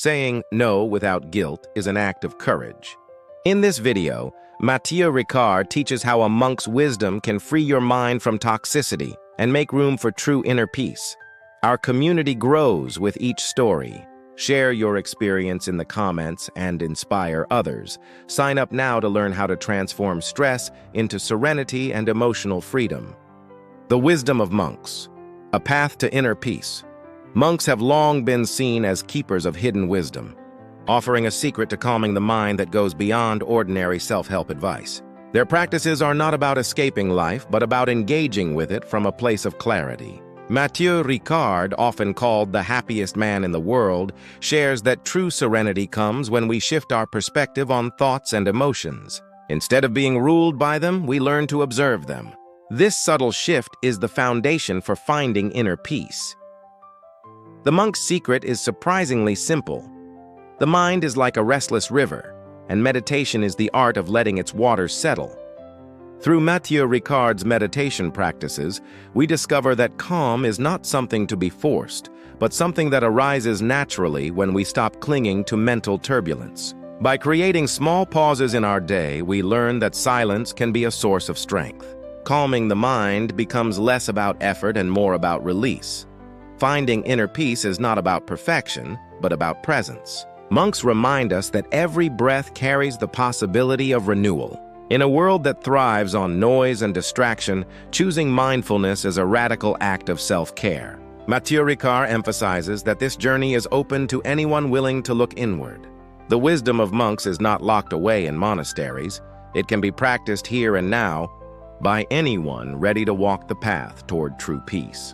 Saying no without guilt is an act of courage. In this video, Matthieu Ricard teaches how a monk's wisdom can free your mind from toxicity and make room for true inner peace. Our community grows with each story. Share your experience in the comments and inspire others. Sign up now to learn how to transform stress into serenity and emotional freedom. The wisdom of monks, a path to inner peace. Monks have long been seen as keepers of hidden wisdom, offering a secret to calming the mind that goes beyond ordinary self-help advice. Their practices are not about escaping life, but about engaging with it from a place of clarity. Matthieu Ricard, often called the happiest man in the world, shares that true serenity comes when we shift our perspective on thoughts and emotions. Instead of being ruled by them, we learn to observe them. This subtle shift is the foundation for finding inner peace. The monk's secret is surprisingly simple. The mind is like a restless river, and meditation is the art of letting its waters settle. Through Matthieu Ricard's meditation practices, we discover that calm is not something to be forced, but something that arises naturally when we stop clinging to mental turbulence. By creating small pauses in our day, we learn that silence can be a source of strength. Calming the mind becomes less about effort and more about release. Finding inner peace is not about perfection, but about presence. Monks remind us that every breath carries the possibility of renewal. In a world that thrives on noise and distraction, choosing mindfulness is a radical act of self-care. Matthieu Ricard emphasizes that this journey is open to anyone willing to look inward. The wisdom of monks is not locked away in monasteries. It can be practiced here and now by anyone ready to walk the path toward true peace.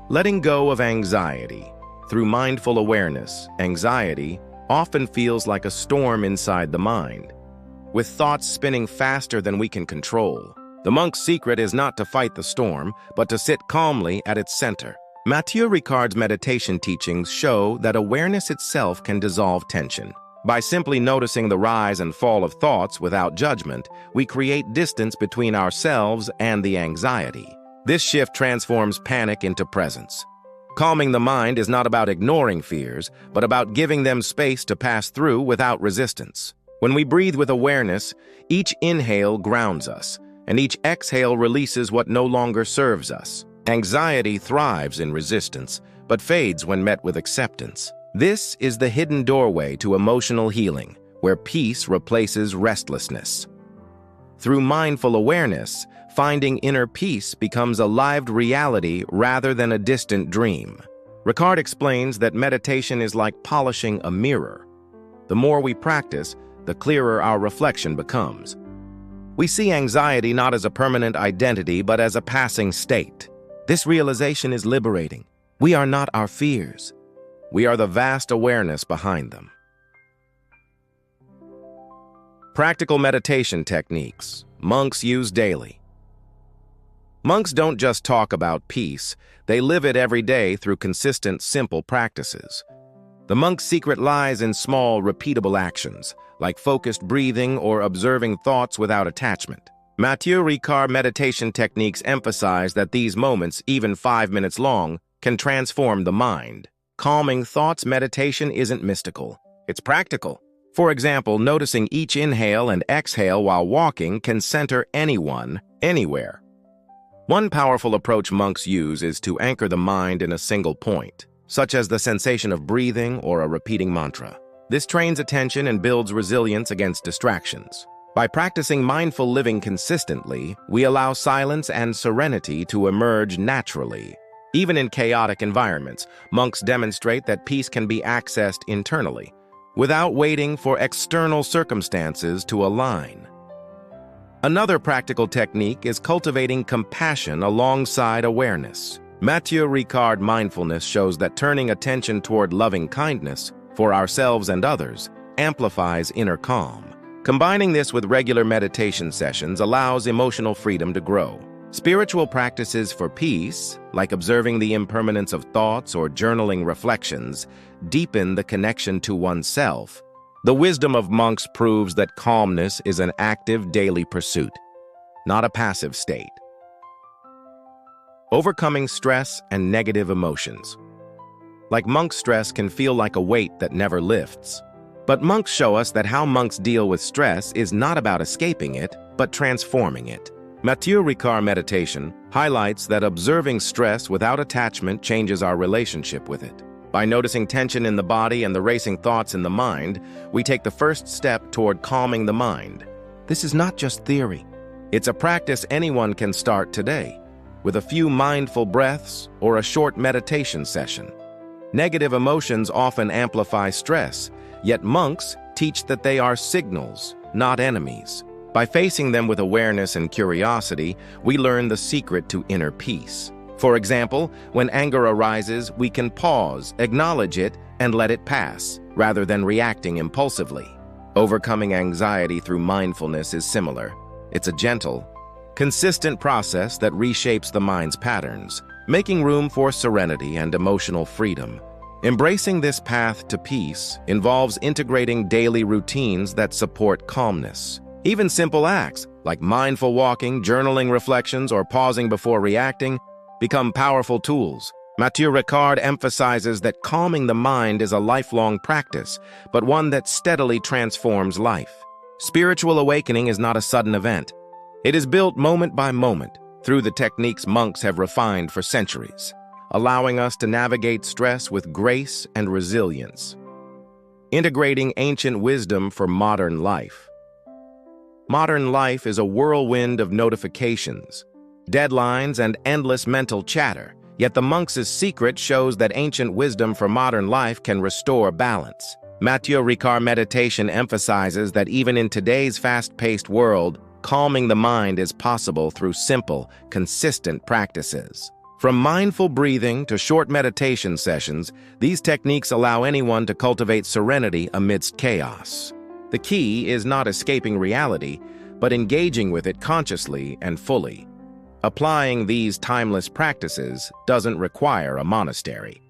Letting go of anxiety. Through mindful awareness, anxiety often feels like a storm inside the mind, with thoughts spinning faster than we can control. The monk's secret is not to fight the storm, but to sit calmly at its center. Matthieu Ricard's meditation teachings show that awareness itself can dissolve tension. By simply noticing the rise and fall of thoughts without judgment, we create distance between ourselves and the anxiety. This shift transforms panic into presence. Calming the mind is not about ignoring fears, but about giving them space to pass through without resistance. When we breathe with awareness, each inhale grounds us, and each exhale releases what no longer serves us. Anxiety thrives in resistance, but fades when met with acceptance. This is the hidden doorway to emotional healing, where peace replaces restlessness. Through mindful awareness, finding inner peace becomes a lived reality rather than a distant dream. Ricard explains that meditation is like polishing a mirror. The more we practice, the clearer our reflection becomes. We see anxiety not as a permanent identity, but as a passing state. This realization is liberating. We are not our fears. We are the vast awareness behind them. Practical meditation techniques monks use daily. Monks don't just talk about peace, they live it every day through consistent, simple practices. The monk's secret lies in small, repeatable actions, like focused breathing or observing thoughts without attachment. Matthieu Ricard meditation techniques emphasize that these moments, even 5 minutes long, can transform the mind. Calming thoughts meditation isn't mystical, it's practical. For example, noticing each inhale and exhale while walking can center anyone, anywhere. One powerful approach monks use is to anchor the mind in a single point, such as the sensation of breathing or a repeating mantra. This trains attention and builds resilience against distractions. By practicing mindful living consistently, we allow silence and serenity to emerge naturally. Even in chaotic environments, monks demonstrate that peace can be accessed internally, without waiting for external circumstances to align. Another practical technique is cultivating compassion alongside awareness. Matthieu Ricard mindfulness shows that turning attention toward loving kindness for ourselves and others amplifies inner calm. Combining this with regular meditation sessions allows emotional freedom to grow. Spiritual practices for peace, like observing the impermanence of thoughts or journaling reflections, deepen the connection to oneself. The wisdom of monks proves that calmness is an active daily pursuit, not a passive state. Overcoming stress and negative emotions. Like monk stress can feel like a weight that never lifts. But monks show us that how monks deal with stress is not about escaping it, but transforming it. Matthieu Ricard meditation highlights that observing stress without attachment changes our relationship with it. By noticing tension in the body and the racing thoughts in the mind, we take the first step toward calming the mind. This is not just theory. It's a practice anyone can start today, with a few mindful breaths or a short meditation session. Negative emotions often amplify stress, yet monks teach that they are signals, not enemies. By facing them with awareness and curiosity, we learn the secret to inner peace. For example, when anger arises, we can pause, acknowledge it, and let it pass, rather than reacting impulsively. Overcoming anxiety through mindfulness is similar. It's a gentle, consistent process that reshapes the mind's patterns, making room for serenity and emotional freedom. Embracing this path to peace involves integrating daily routines that support calmness. Even simple acts, like mindful walking, journaling reflections, or pausing before reacting, become powerful tools. Matthieu Ricard emphasizes that calming the mind is a lifelong practice, but one that steadily transforms life. Spiritual awakening is not a sudden event. It is built moment by moment through the techniques monks have refined for centuries, allowing us to navigate stress with grace and resilience. Integrating ancient wisdom for modern life. Modern life is a whirlwind of notifications, deadlines, and endless mental chatter, yet the monks' secret shows that ancient wisdom for modern life can restore balance. Matthieu Ricard meditation emphasizes that even in today's fast-paced world, calming the mind is possible through simple, consistent practices. From mindful breathing to short meditation sessions, these techniques allow anyone to cultivate serenity amidst chaos. The key is not escaping reality, but engaging with it consciously and fully. Applying these timeless practices doesn't require a monastery.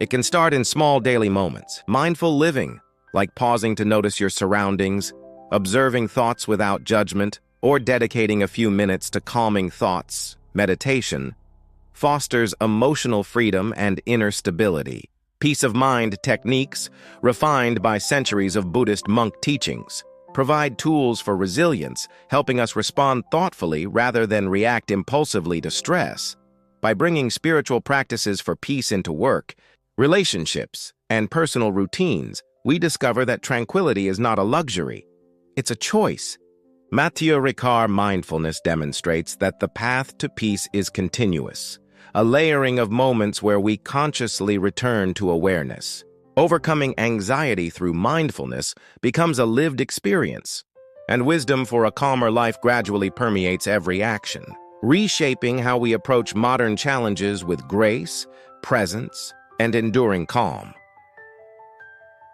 It can start in small daily moments. Mindful living, like pausing to notice your surroundings, observing thoughts without judgment, or dedicating a few minutes to calming thoughts, meditation, fosters emotional freedom and inner stability. Peace of mind techniques, refined by centuries of Buddhist monk teachings, provide tools for resilience, helping us respond thoughtfully rather than react impulsively to stress. By bringing spiritual practices for peace into work, relationships, and personal routines, we discover that tranquility is not a luxury. It's a choice. Matthieu Ricard mindfulness demonstrates that the path to peace is continuous, a layering of moments where we consciously return to awareness. Overcoming anxiety through mindfulness becomes a lived experience, and wisdom for a calmer life gradually permeates every action, reshaping how we approach modern challenges with grace, presence, and enduring calm.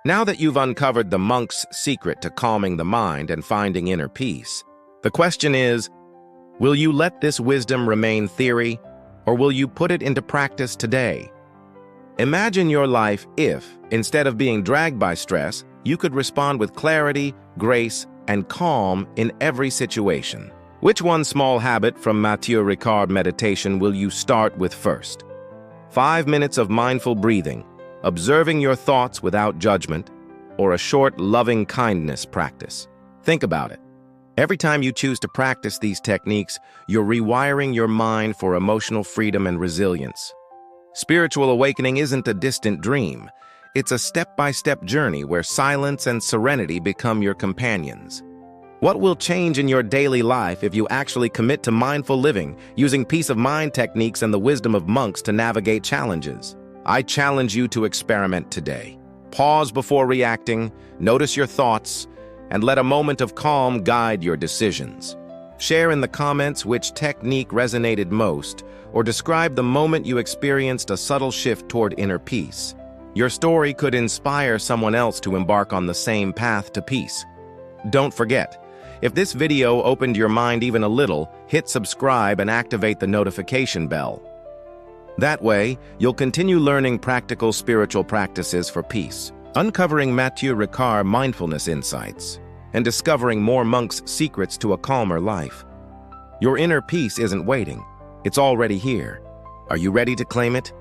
Now that you've uncovered the monk's secret to calming the mind and finding inner peace, the question is, will you let this wisdom remain theory, or will you put it into practice today? Imagine your life if, instead of being dragged by stress, you could respond with clarity, grace, and calm in every situation. Which one small habit from Matthieu Ricard meditation will you start with first? 5 minutes of mindful breathing, observing your thoughts without judgment, or a short loving kindness practice. Think about it. Every time you choose to practice these techniques, you're rewiring your mind for emotional freedom and resilience. Spiritual awakening isn't a distant dream. It's a step-by-step journey where silence and serenity become your companions. What will change in your daily life if you actually commit to mindful living, using peace of mind techniques and the wisdom of monks to navigate challenges? I challenge you to experiment today. Pause before reacting, notice your thoughts, and let a moment of calm guide your decisions. Share in the comments which technique resonated most, or describe the moment you experienced a subtle shift toward inner peace. Your story could inspire someone else to embark on the same path to peace. Don't forget, if this video opened your mind even a little, hit subscribe and activate the notification bell. That way, you'll continue learning practical spiritual practices for peace, uncovering Matthieu Ricard mindfulness insights, and discovering more monks' secrets to a calmer life. Your inner peace isn't waiting. It's already here. Are you ready to claim it?